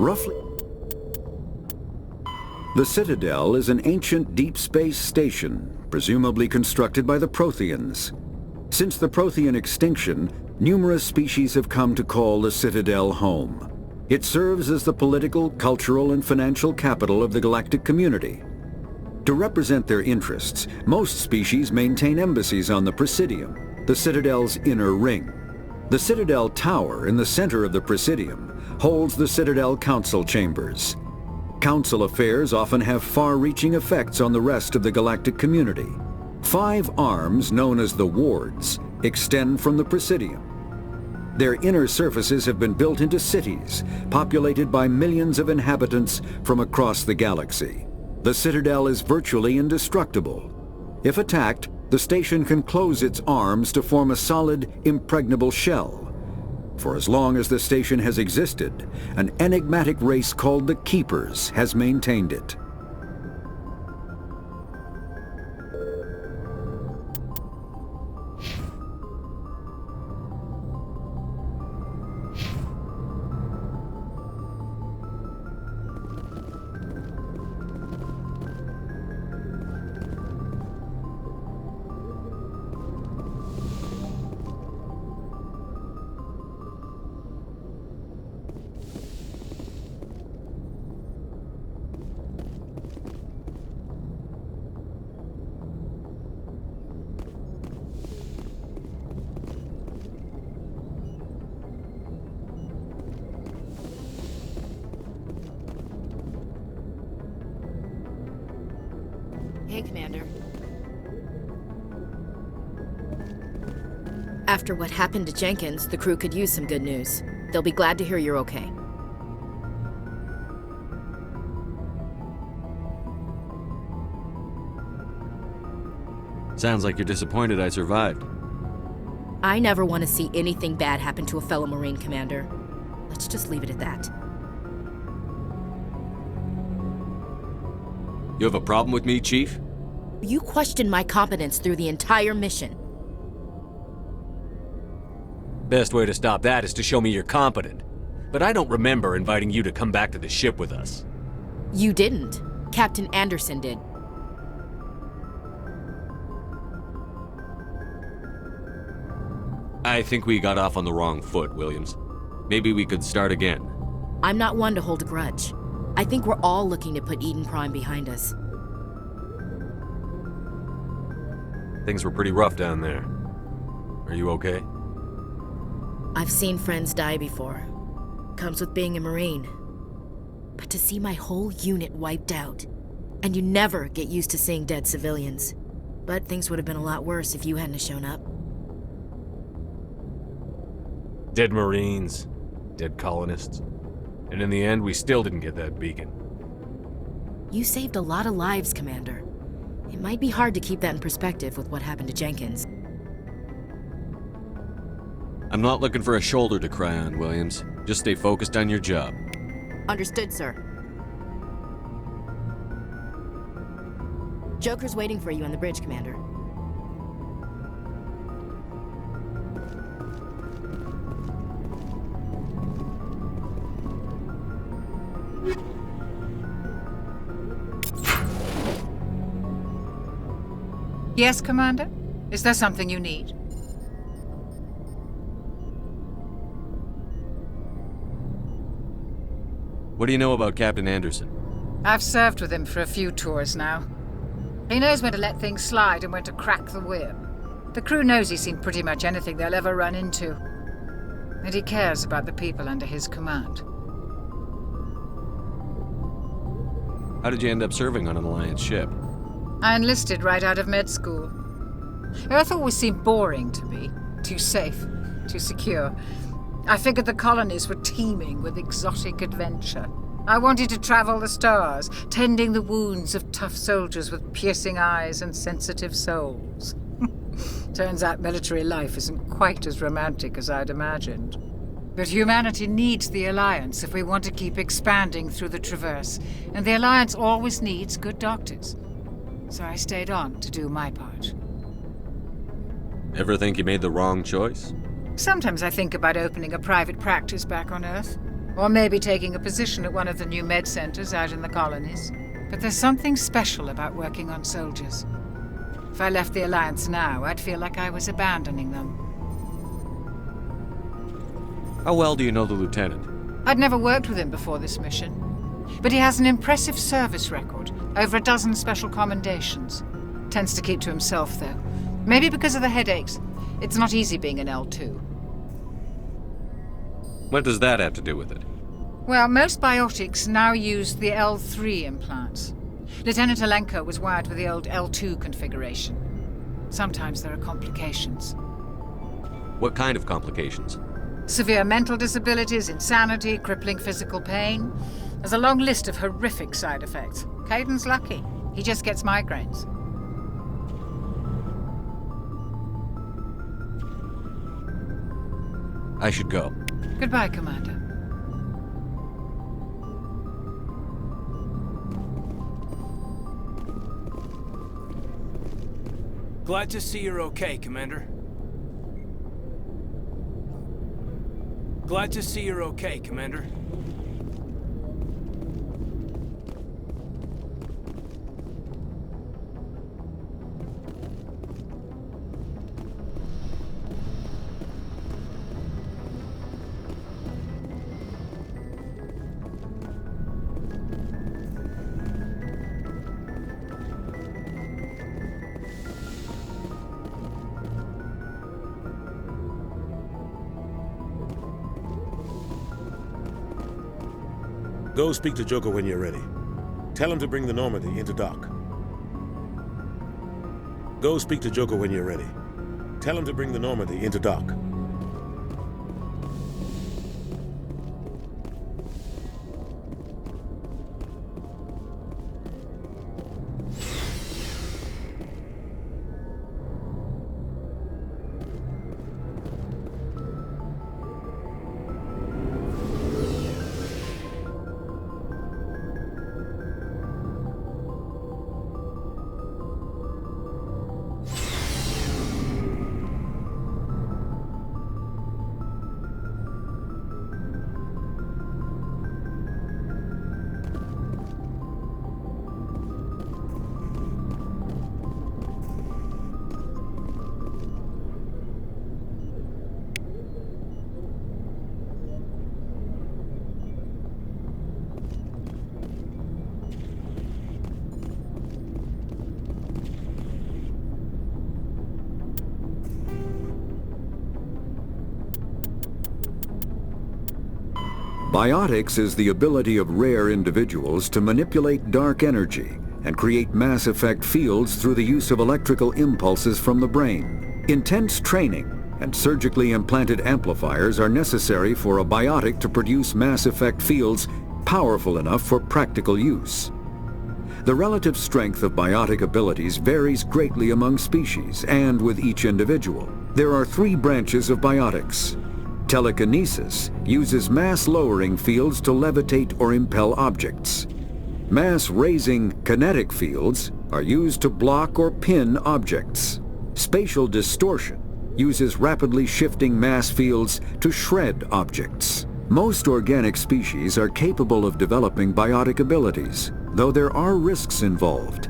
roughly... The Citadel is an ancient deep space station, presumably constructed by the Protheans. Since the Prothean extinction, numerous species have come to call the Citadel home. It serves as the political, cultural, and financial capital of the galactic community. To represent their interests, most species maintain embassies on the Presidium, the Citadel's inner ring. The Citadel Tower in the center of the Presidium holds the Citadel Council Chambers. Council affairs often have far-reaching effects on the rest of the galactic community. 5 arms, known as the Wards, extend from the Presidium. Their inner surfaces have been built into cities, populated by millions of inhabitants from across the galaxy. The Citadel is virtually indestructible. If attacked, the station can close its arms to form a solid, impregnable shell. For as long as the station has existed, an enigmatic race called the Keepers has maintained it. Hey, Commander. After what happened to Jenkins, the crew could use some good news. They'll be glad to hear you're okay. Sounds like you're disappointed I survived. I never want to see anything bad happen to a fellow Marine, Commander. Let's just leave it at that. You have a problem with me, Chief? You questioned my competence through the entire mission. Best way to stop that is to show me you're competent. But I don't remember inviting you to come back to the ship with us. You didn't. Captain Anderson did. I think we got off on the wrong foot, Williams. Maybe we could start again. I'm not one to hold a grudge. I think we're all looking to put Eden Prime behind us. Things were pretty rough down there. Are you okay? I've seen friends die before. Comes with being a Marine. But to see my whole unit wiped out, and you never get used to seeing dead civilians. But things would have been a lot worse if you hadn't shown up. Dead Marines, dead colonists. And in the end, we still didn't get that beacon. You saved a lot of lives, Commander. It might be hard to keep that in perspective with what happened to Jenkins. I'm not looking for a shoulder to cry on, Williams. Just stay focused on your job. Understood, sir. Joker's waiting for you on the bridge, Commander. Yes, Commander? Is there something you need? What do you know about Captain Anderson? I've served with him for a few tours now. He knows when to let things slide and when to crack the whip. The crew knows he's seen pretty much anything they'll ever run into. And he cares about the people under his command. How did you end up serving on an Alliance ship? I enlisted right out of med school. Earth always seemed boring to me. Too safe, too secure. I figured the colonies were teeming with exotic adventure. I wanted to travel the stars, tending the wounds of tough soldiers with piercing eyes and sensitive souls. Turns out military life isn't quite as romantic as I'd imagined. But humanity needs the Alliance if we want to keep expanding through the Traverse, and the Alliance always needs good doctors. So I stayed on to do my part. Ever think you made the wrong choice? Sometimes I think about opening a private practice back on Earth. Or maybe taking a position at one of the new med centers out in the colonies. But there's something special about working on soldiers. If I left the Alliance now, I'd feel like I was abandoning them. How well do you know the Lieutenant? I'd never worked with him before this mission. But he has an impressive service record, over a dozen special commendations. Tends to keep to himself, though. Maybe because of the headaches. It's not easy being an L2. What does that have to do with it? Well, most biotics now use the L3 implants. Lieutenant Alenko was wired with the old L2 configuration. Sometimes there are complications. What kind of complications? Severe mental disabilities, insanity, crippling physical pain. There's a long list of horrific side effects. Caden's lucky. He just gets migraines. I should go. Goodbye, Commander. Glad to see you're okay, Commander. Glad to see you're okay, Commander. Go speak to Joker when you're ready. Tell him to bring the Normandy into dock. Go speak to Joker when you're ready. Tell him to bring the Normandy into dock. Biotics is the ability of rare individuals to manipulate dark energy and create mass effect fields through the use of electrical impulses from the brain. Intense training and surgically implanted amplifiers are necessary for a biotic to produce mass effect fields powerful enough for practical use. The relative strength of biotic abilities varies greatly among species and with each individual. There are three branches of biotics. Telekinesis uses mass-lowering fields to levitate or impel objects. Mass-raising kinetic fields are used to block or pin objects. Spatial distortion uses rapidly shifting mass fields to shred objects. Most organic species are capable of developing biotic abilities, though there are risks involved.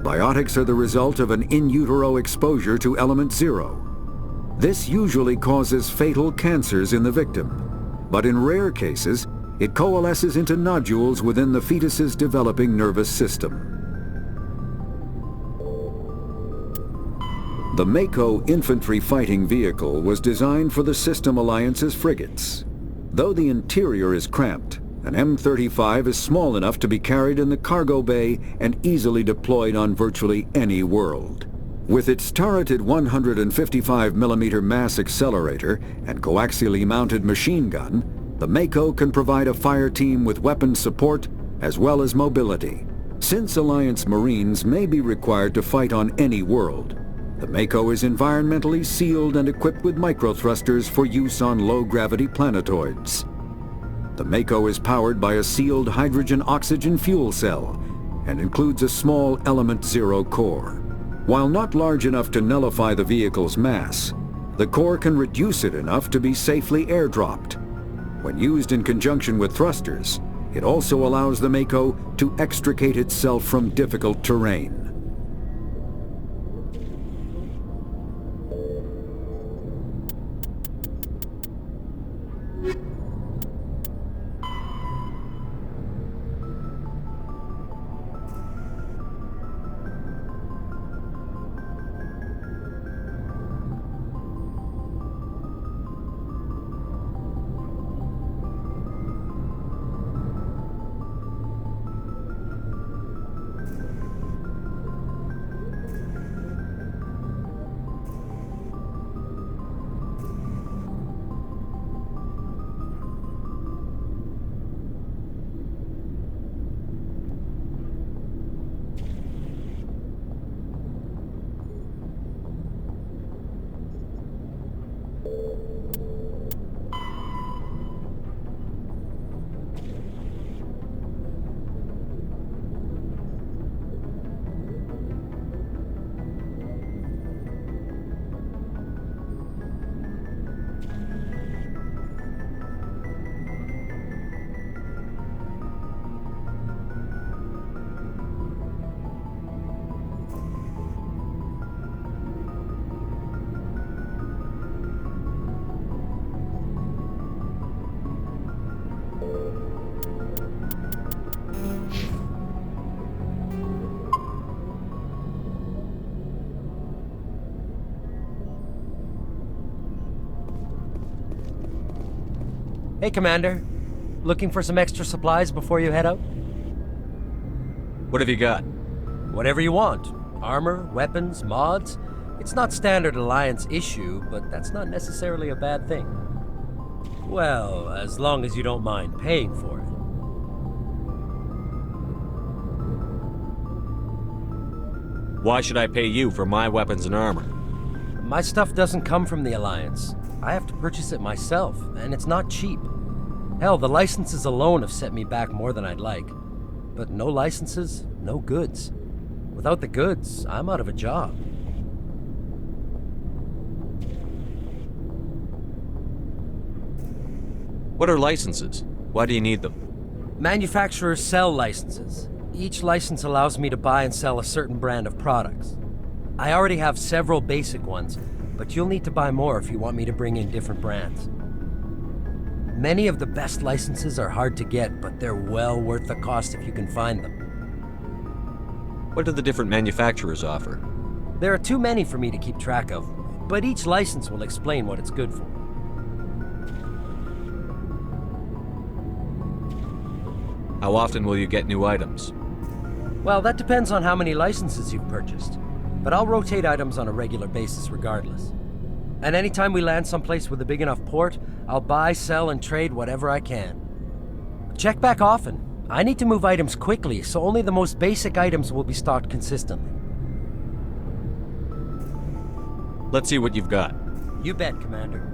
Biotics are the result of an in utero exposure to element 0. This usually causes fatal cancers in the victim, but in rare cases, it coalesces into nodules within the fetus's developing nervous system. The Mako infantry fighting vehicle was designed for the System Alliance's frigates. Though the interior is cramped, an M35 is small enough to be carried in the cargo bay and easily deployed on virtually any world. With its turreted 155mm mass accelerator and coaxially mounted machine gun, the Mako can provide a fire team with weapon support as well as mobility. Since Alliance Marines may be required to fight on any world, the Mako is environmentally sealed and equipped with microthrusters for use on low-gravity planetoids. The Mako is powered by a sealed hydrogen-oxygen fuel cell and includes a small element 0 core. While not large enough to nullify the vehicle's mass, the core can reduce it enough to be safely airdropped. When used in conjunction with thrusters, it also allows the Mako to extricate itself from difficult terrain. Hey, Commander. Looking for some extra supplies before you head out? What have you got? Whatever you want. Armor, weapons, mods. It's not standard Alliance issue, but that's not necessarily a bad thing. Well, as long as you don't mind paying for it. Why should I pay you for my weapons and armor? My stuff doesn't come from the Alliance. I have to purchase it myself, and it's not cheap. Hell, the licenses alone have set me back more than I'd like. But no licenses, no goods. Without the goods, I'm out of a job. What are licenses? Why do you need them? Manufacturers sell licenses. Each license allows me to buy and sell a certain brand of products. I already have several basic ones, but you'll need to buy more if you want me to bring in different brands. Many of the best licenses are hard to get, but they're well worth the cost if you can find them. What do the different manufacturers offer? There are too many for me to keep track of, but each license will explain what it's good for. How often will you get new items? Well, that depends on how many licenses you've purchased, but I'll rotate items on a regular basis regardless. And anytime we land someplace with a big enough port, I'll buy, sell, and trade whatever I can. Check back often. I need to move items quickly, so only the most basic items will be stocked consistently. Let's see what you've got. You bet, Commander.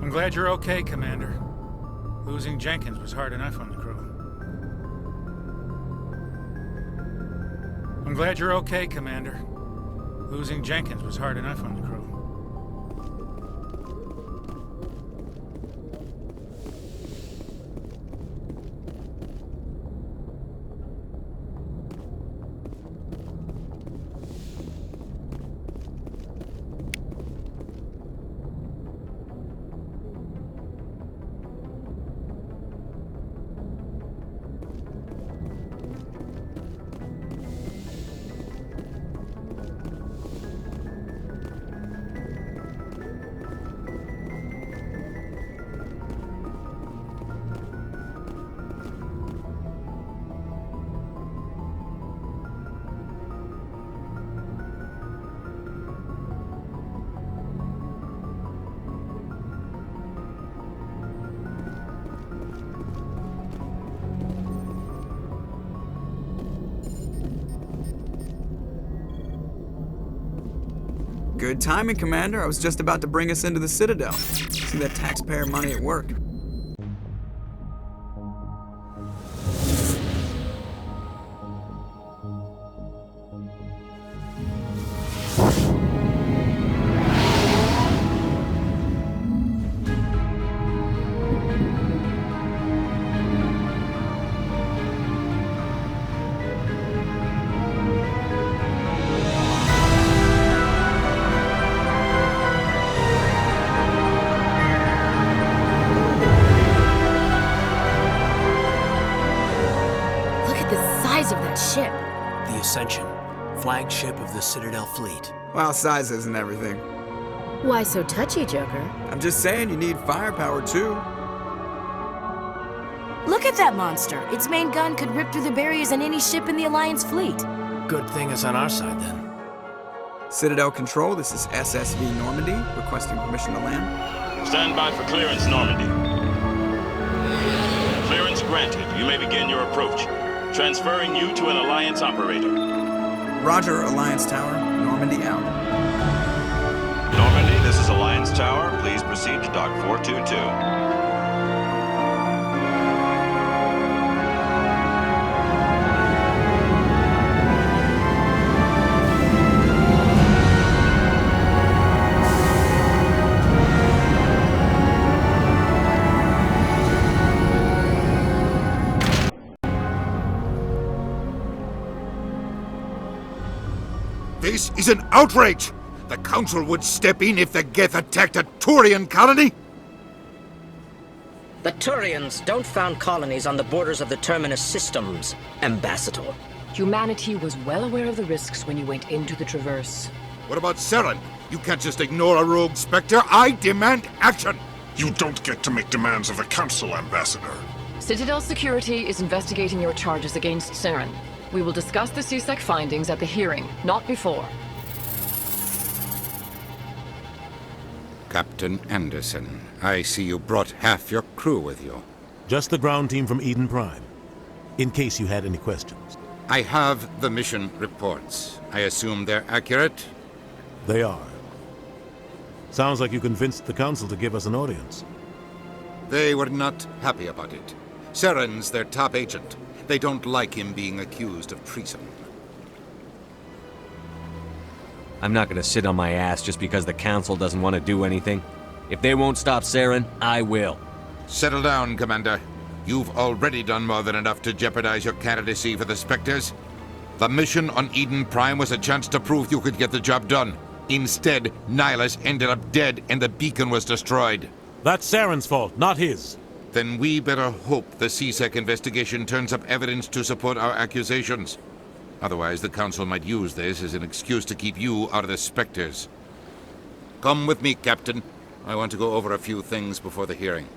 I'm glad you're okay, Commander. Losing Jenkins was hard enough on the crew. I'm glad you're okay, Commander. Losing Jenkins was hard enough on the crew. Good timing, Commander. I was just about to bring us into the Citadel. See that taxpayer money at work. Of that ship. The Ascension, flagship of the Citadel fleet. Well, size isn't everything. Why so touchy, Joker? I'm just saying you need firepower, too. Look at that monster. Its main gun could rip through the barriers in any ship in the Alliance fleet. Good thing it's on our side, then. Citadel Control, this is SSV Normandy, requesting permission to land. Stand by for clearance, Normandy. Clearance granted. You may begin your approach. Transferring you to an Alliance operator. Roger, Alliance Tower. Normandy out. Normandy, this is Alliance Tower. Please proceed to Dock 422. This is an outrage! The Council would step in if the Geth attacked a Turian colony? The Turians don't found colonies on the borders of the Terminus systems, Ambassador. Humanity was well aware of the risks when you went into the Traverse. What about Saren? You can't just ignore a rogue Spectre. I demand action! You don't get to make demands of the Council, Ambassador. Citadel Security is investigating your charges against Saren. We will discuss the CSEC findings at the hearing, not before. Captain Anderson, I see you brought half your crew with you. Just the ground team from Eden Prime, in case you had any questions. I have the mission reports. I assume they're accurate? They are. Sounds like you convinced the Council to give us an audience. They were not happy about it. Saren's their top agent. They don't like him being accused of treason. I'm not gonna sit on my ass just because the Council doesn't want to do anything. If they won't stop Saren, I will. Settle down, Commander. You've already done more than enough to jeopardize your candidacy for the Spectres. The mission on Eden Prime was a chance to prove you could get the job done. Instead, Nihilus ended up dead and the beacon was destroyed. That's Saren's fault, not his. Then we better hope the CSEC investigation turns up evidence to support our accusations. Otherwise, the Council might use this as an excuse to keep you out of the Spectres. Come with me, Captain. I want to go over a few things before the hearing.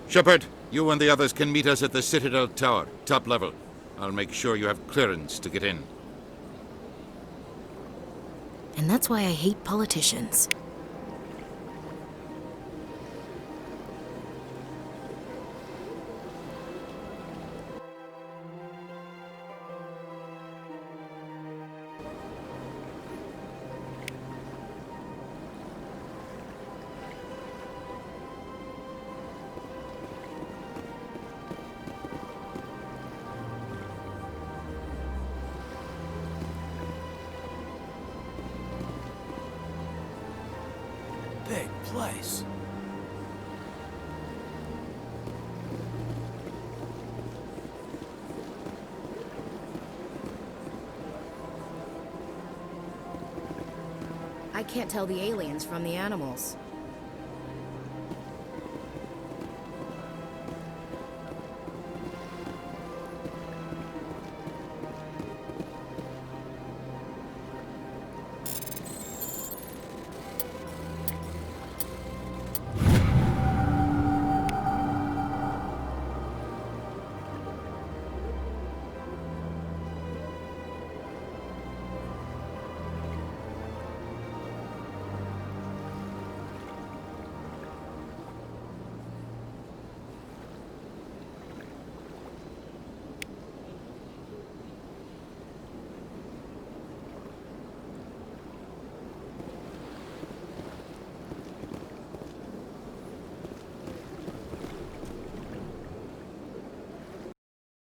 Shepard, you and the others can meet us at the Citadel Tower, top level. I'll make sure you have clearance to get in. And that's why I hate politicians. big place. I can't tell the aliens from the animals.